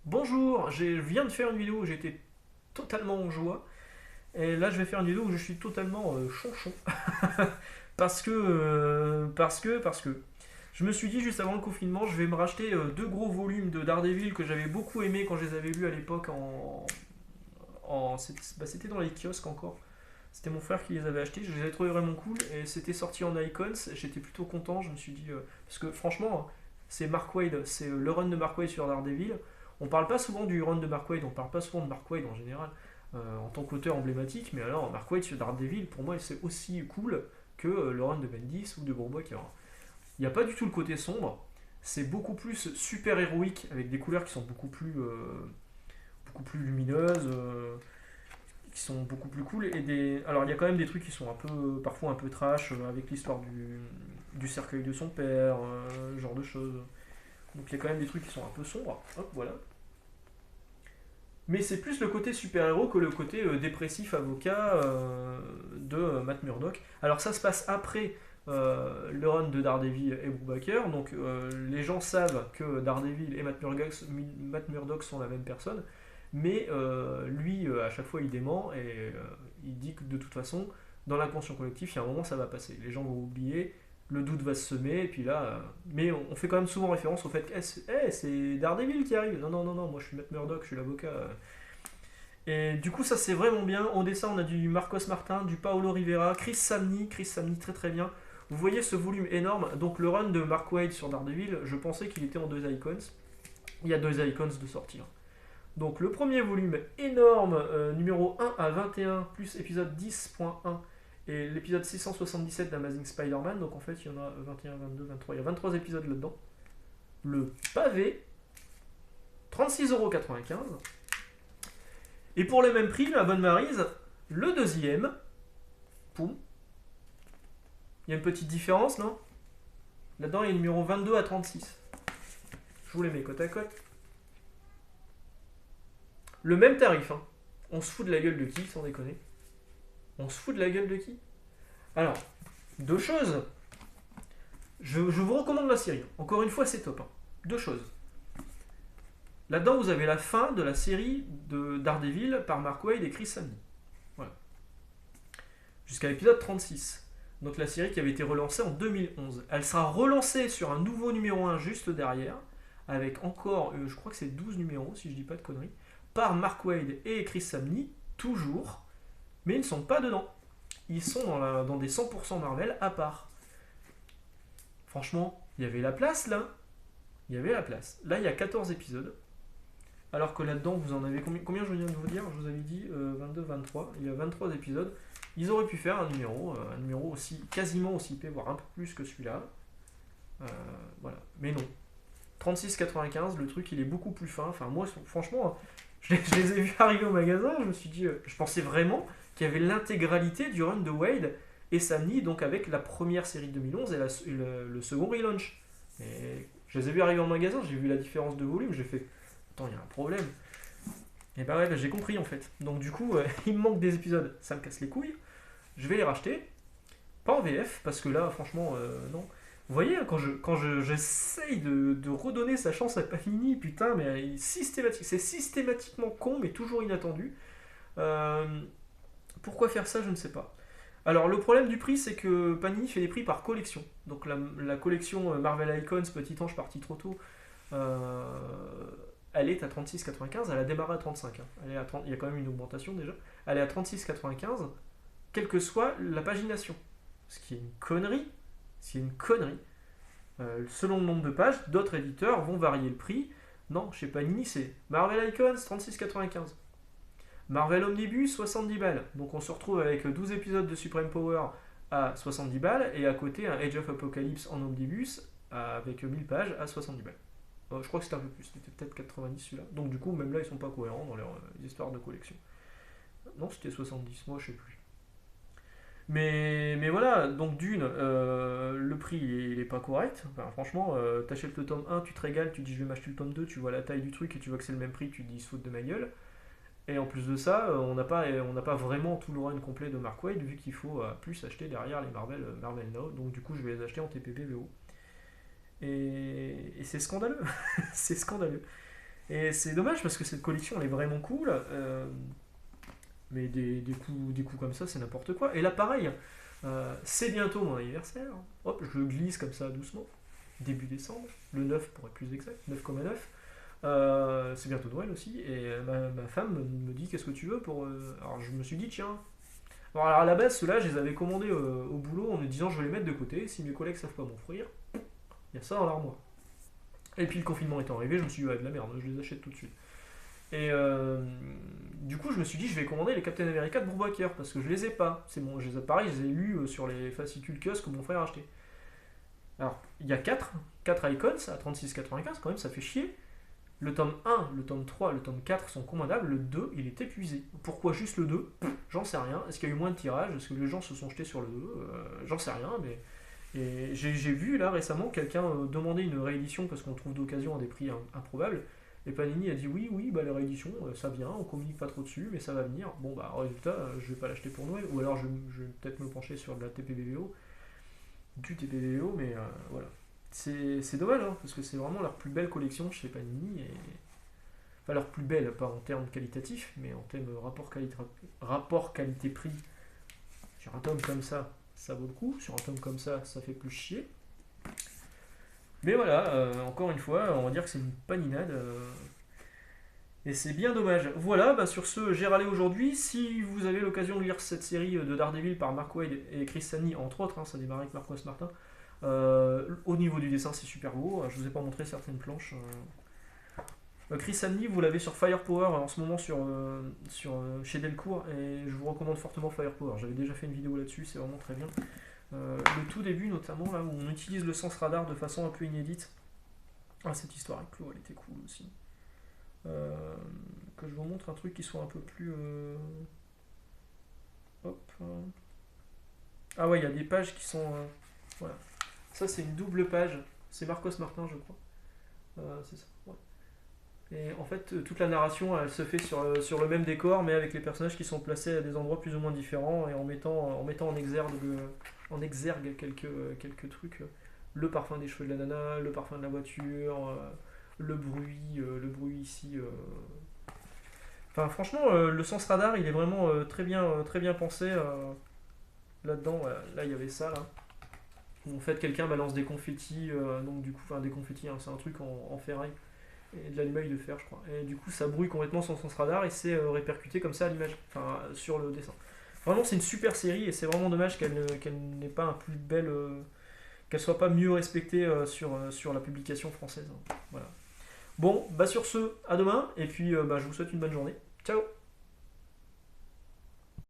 Bonjour, je viens de faire une vidéo où j'étais totalement en joie. Et là, je vais faire une vidéo où je suis totalement chonchon. Parce que. Je me suis dit juste avant le confinement, je vais me racheter deux gros volumes de Daredevil que j'avais beaucoup aimé quand je les avais lus à l'époque c'était dans les kiosques encore. C'était mon frère qui les avait achetés, je les avais trouvés vraiment cool et c'était sorti en Icons. J'étais plutôt content, je me suis dit. Parce que franchement, c'est Mark Waid, c'est le run de Mark Waid sur Daredevil. On parle pas souvent du run de Mark Waid, on parle pas souvent de Mark Waid en général en tant qu'auteur emblématique, mais alors Mark Waid sur Daredevil, pour moi, c'est aussi cool que le run de Bendis ou de Brubaker. Il n'y a pas du tout le côté sombre, c'est beaucoup plus super héroïque avec des couleurs qui sont beaucoup plus lumineuses, qui sont beaucoup plus cool. Alors il y a quand même des trucs qui sont parfois un peu trash, avec l'histoire du cercueil de son père, ce genre de choses. Donc il y a quand même des trucs qui sont un peu sombres. Hop, voilà. Mais c'est plus le côté super-héros que le côté dépressif avocat de Matt Murdock. Alors ça se passe après le run de Daredevil et Brubaker, donc les gens savent que Daredevil et Matt Murdock sont la même personne, mais lui, à chaque fois, il dément et il dit que de toute façon, dans l'inconscient collectif, il y a un moment, ça va passer. Les gens vont oublier, le doute va se semer, et puis là. Mais on fait quand même souvent référence au fait que c'est Daredevil qui arrive. Non, non, non, non, moi je suis Matt Murdock, je suis l'avocat. Et du coup, ça c'est vraiment bien. Au dessin, on a du Marcos Martin, du Paolo Rivera, Chris Samney très très bien. Vous voyez ce volume énorme. Donc, le run de Mark Waid sur Daredevil, je pensais qu'il était en deux icons. Il y a deux icons de sortir. Donc le premier volume énorme, numéro 1 à 21, plus épisode 10.1 et l'épisode 677 d'Amazing Spider-Man. Donc en fait, il y en a 21, 22, 23. Il y a 23 épisodes là-dedans. Le pavé, 36,95€. Et pour le même prix, la bonne Maryse, le deuxième, poum. Il y a une petite différence, non? Là-dedans, il y a le numéro 22 à 36. Je vous les mets côte à côte. Le même tarif, hein. On se fout de la gueule de qui, sans déconner? On se fout de la gueule de qui? Alors, deux choses. Je vous recommande la série. Encore une fois, c'est top, hein. Deux choses. Là-dedans, vous avez la fin de la série de Daredevil par Mark Waid et Chris Samney. Voilà. Jusqu'à l'épisode 36. Donc la série qui avait été relancée en 2011. Elle sera relancée sur un nouveau numéro 1 juste derrière, avec encore, je crois que c'est 12 numéros, si je dis pas de conneries, par Mark Waid et Chris Samney, toujours, mais ils ne sont pas dedans. Ils sont dans des 100% Marvel à part. Franchement, il y avait la place là. Il y avait la place. Là, il y a 14 épisodes. Alors que là-dedans, vous en avez combien je viens de vous dire? Je vous avais dit 22, 23. Il y a 23 épisodes. Ils auraient pu faire un numéro aussi, quasiment aussi épais, voire un peu plus que celui-là. Voilà. Mais non. 36,95, le truc il est beaucoup plus fin. Enfin, moi, franchement, je les ai vus arriver au magasin. Je me suis dit, je pensais vraiment qu'il y avait l'intégralité du run de Wade et Samney, donc avec la première série de 2011 et le second relaunch. Et je les ai vus arriver en magasin, j'ai vu la différence de volume, j'ai fait, attends, il y a un problème. Et bah ouais, bah j'ai compris en fait. Donc du coup, il me manque des épisodes, ça me casse les couilles. Je vais les racheter, pas en VF, parce que là, franchement, non. Vous voyez, j'essaye de redonner sa chance à Panini, putain, mais c'est systématiquement con, mais toujours inattendu. Euh, Pourquoi faire ça, je ne sais pas. Alors, le problème du prix, c'est que Panini fait des prix par collection. Donc, la collection Marvel Icons, Petit Ange parti trop tôt, euh, elle est à 36,95, elle a démarré à 35. Hein. Il y a quand même une augmentation déjà. Elle est à 36,95, quelle que soit la pagination. Ce qui est une connerie. C'est une connerie. Selon le nombre de pages, d'autres éditeurs vont varier le prix. Non, chez Panini, c'est Marvel Icons 36,95. Marvel Omnibus 70 balles. Donc on se retrouve avec 12 épisodes de Supreme Power à 70 balles et à côté un Age of Apocalypse en omnibus avec 1000 pages à 70 balles. Je crois que c'était un peu plus, c'était peut-être 90 celui-là. Donc du coup, même là, ils sont pas cohérents dans leurs histoires de collection. Non, c'était 70, moi je sais plus. Mais voilà, donc d'une, le prix il est pas correct. Enfin, franchement, t'achètes le tome 1, tu te régales, tu dis je vais m'acheter le tome 2, tu vois la taille du truc et tu vois que c'est le même prix, tu te dis ils se foutent de ma gueule. Et en plus de ça, on n'a pas vraiment tout le run complet de Mark Waid vu qu'il faut plus acheter derrière les Marvel Now. Donc du coup, je vais les acheter en TPP VO. Et c'est scandaleux. C'est scandaleux. Et c'est dommage parce que cette collection elle est vraiment cool. Mais des coups comme ça, c'est n'importe quoi. Et là, pareil, c'est bientôt mon anniversaire. Hop, je le glisse comme ça doucement. Début décembre, le 9 pour être plus exact, 9,9. C'est bientôt Noël aussi. Et ma femme me dit qu'est-ce que tu veux pour. Alors je me suis dit, tiens. Alors à la base, ceux-là, je les avais commandés au boulot en me disant je vais les mettre de côté. Si mes collègues savent pas m'offrir, il y a ça dans l'armoire. Et puis le confinement étant arrivé, je me suis dit, ouais, de la merde, je les achète tout de suite. Et du coup, je me suis dit, je vais commander les Captain America de Brubaker parce que je les ai pas. C'est bon, pareil, je les ai lus sur les fascicules kiosques que mon frère a acheté. Alors, il y a 4 icons à 36,95, quand même, ça fait chier. Le tome 1, le tome 3, le tome 4 sont commandables, le 2, il est épuisé. Pourquoi juste le 2? J'en sais rien. Est-ce qu'il y a eu moins de tirages? Est-ce que les gens se sont jetés sur le 2? J'en sais rien, mais. Et j'ai vu là récemment quelqu'un demander une réédition parce qu'on trouve d'occasion à des prix improbables. Et Panini a dit oui, oui, bah la réédition, ça vient, on communique pas trop dessus, mais ça va venir. Bon, bah, résultat, je vais pas l'acheter pour Noël, ou alors je vais peut-être me pencher sur de la TPBVO, du TPBVO, mais voilà. C'est dommage, hein, parce que c'est vraiment leur plus belle collection chez Panini, et... enfin leur plus belle, pas en termes qualitatifs, mais en termes rapport qualité-prix. Sur un tome comme ça vaut le coup, sur un tome comme ça fait plus chier. Mais voilà, encore une fois, on va dire que c'est une paninade. Et c'est bien dommage. Voilà, bah sur ce, j'ai râlé aujourd'hui. Si vous avez l'occasion de lire cette série de Daredevil par Mark Waid et Chris Samnee, entre autres, hein, ça démarre avec Marcos Martin, au niveau du dessin, c'est super beau. Je vous ai pas montré certaines planches. Chris Samnee, vous l'avez sur Firepower en ce moment chez Delcourt, et je vous recommande fortement Firepower. J'avais déjà fait une vidéo là-dessus, c'est vraiment très bien. Le tout début notamment, là où on utilise le sens radar de façon un peu inédite. Ah, cette histoire avec Flo, elle était cool aussi. Que je vous montre un truc qui soit un peu plus... Hop. Ah ouais, il y a des pages qui sont... Voilà. Ça, c'est une double page. C'est Marcos Martin, je crois. C'est ça. Ouais. Et en fait, toute la narration, elle se fait sur le même décor, mais avec les personnages qui sont placés à des endroits plus ou moins différents, et en mettant en exergue quelques trucs. Le parfum des cheveux de la nana, le parfum de la voiture, le bruit ici. Enfin, franchement, le sens radar, il est vraiment très bien pensé là-dedans. Voilà. Là, il y avait ça, là. En fait, quelqu'un balance des confettis, donc du coup, enfin des confettis, hein, c'est un truc en ferraille et de l'allumaille de fer, je crois. Et du coup, ça brouille complètement son sens radar et c'est répercuté comme ça à l'image, enfin sur le dessin. Vraiment, c'est une super série et c'est vraiment dommage qu'elle n'ait pas un plus belle, qu'elle soit pas mieux respectée sur la publication française. Hein. Voilà. Bon, bah sur ce, à demain et puis bah, je vous souhaite une bonne journée. Ciao.